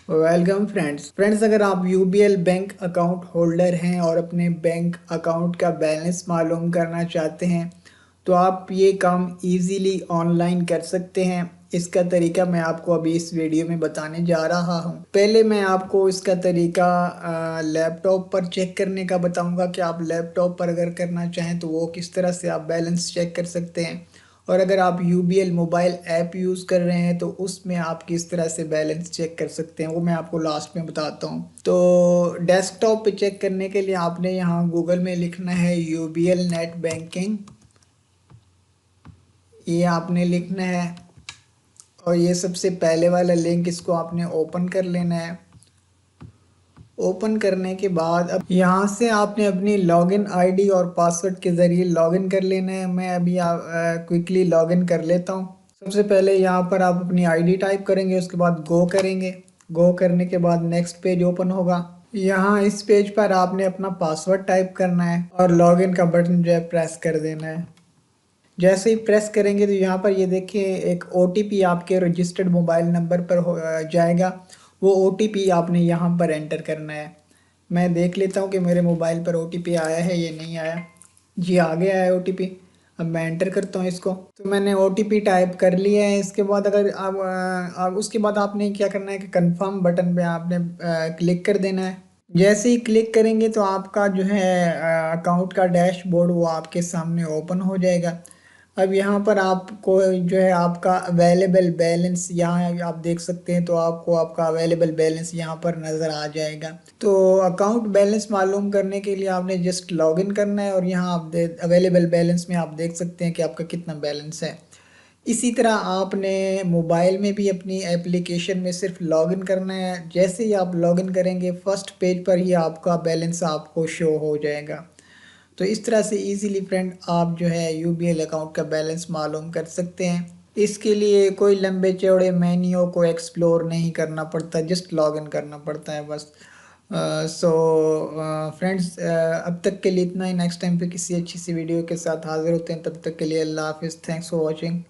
Welcome friends, अगर आप UBL bank account holder हैं और अपने बैंक अकाउंट का बैलेंस मालूम करना चाहते हैं तो आप ये काम इजीली ऑनलाइन कर सकते हैं। इसका तरीका मैं आपको अभी इस वीडियो में बताने जा रहा हूं। पहले मैं आपको इसका तरीका लैपटॉप पर चेक करने का बताऊंगा कि आप लैपटॉप पर अगर करना चाहें तो वो किस तरह से आप बैलेंस चेक कर सकते हैं, और अगर आप यूबीएल मोबाइल ऐप यूज़ कर रहे हैं तो उसमें आप किस तरह से बैलेंस चेक कर सकते हैं वो मैं आपको लास्ट में बताता हूँ। तो डेस्कटॉप पे चेक करने के लिए आपने यहाँ गूगल में लिखना है यूबीएल नेट बैंकिंग, ये आपने लिखना है और ये सबसे पहले वाला लिंक इसको आपने ओपन कर लेना है। ओपन करने के बाद अब यहाँ से आपने अपनी लॉगिन आईडी और पासवर्ड के ज़रिए लॉगिन कर लेना है। मैं अभी क्विकली लॉगिन कर लेता हूँ। सबसे पहले यहाँ पर आप अपनी आईडी टाइप करेंगे, उसके बाद गो करेंगे। गो करने के बाद नेक्स्ट पेज ओपन होगा। यहाँ इस पेज पर आपने अपना पासवर्ड टाइप करना है और लॉगिन का बटन जो है प्रेस कर देना है। जैसे ही प्रेस करेंगे तो यहाँ पर ये देखिए एक ओटीपी आपके रजिस्टर्ड मोबाइल नंबर पर जाएगा। वो ओटीपी आपने यहाँ पर एंटर करना है। मैं देख लेता हूँ कि मेरे मोबाइल पर ओटीपी आया है ये नहीं आया। जी आ गया है ओटीपी। अब मैं एंटर करता हूँ इसको। तो मैंने ओटीपी टाइप कर लिया है। इसके बाद अगर आप उसके बाद आपने क्या करना है कि कंफर्म बटन पे आपने क्लिक कर देना है। जैसे ही क्लिक करेंगे तो आपका जो है अकाउंट का डैशबोर्ड वो आपके सामने ओपन हो जाएगा। अब यहाँ पर आपको जो है आपका अवेलेबल बैलेंस यहाँ आप देख सकते हैं, तो आपको आपका अवेलेबल बैलेंस यहाँ पर नज़र आ जाएगा। तो अकाउंट बैलेंस मालूम करने के लिए आपने जस्ट लॉगिन करना है और यहाँ आप अवेलेबल बैलेंस में आप देख सकते हैं कि आपका कितना बैलेंस है। इसी तरह आपने मोबाइल में भी अपनी एप्लीकेशन में सिर्फ लॉगिन करना है। जैसे ही आप लॉगिन करेंगे फर्स्ट पेज पर ही आपका बैलेंस आपको शो हो जाएगा। तो इस तरह से इजीली फ्रेंड आप जो है यूबीएल अकाउंट का बैलेंस मालूम कर सकते हैं। इसके लिए कोई लंबे चौड़े मेन्यू को एक्सप्लोर नहीं करना पड़ता, जस्ट लॉगिन करना पड़ता है बस। सो फ्रेंड्स, अब तक के लिए इतना ही। नेक्स्ट टाइम पे किसी अच्छी सी वीडियो के साथ हाजिर होते हैं, तब तक के लिए अल्लाह हाफिज़। Thanks for watching.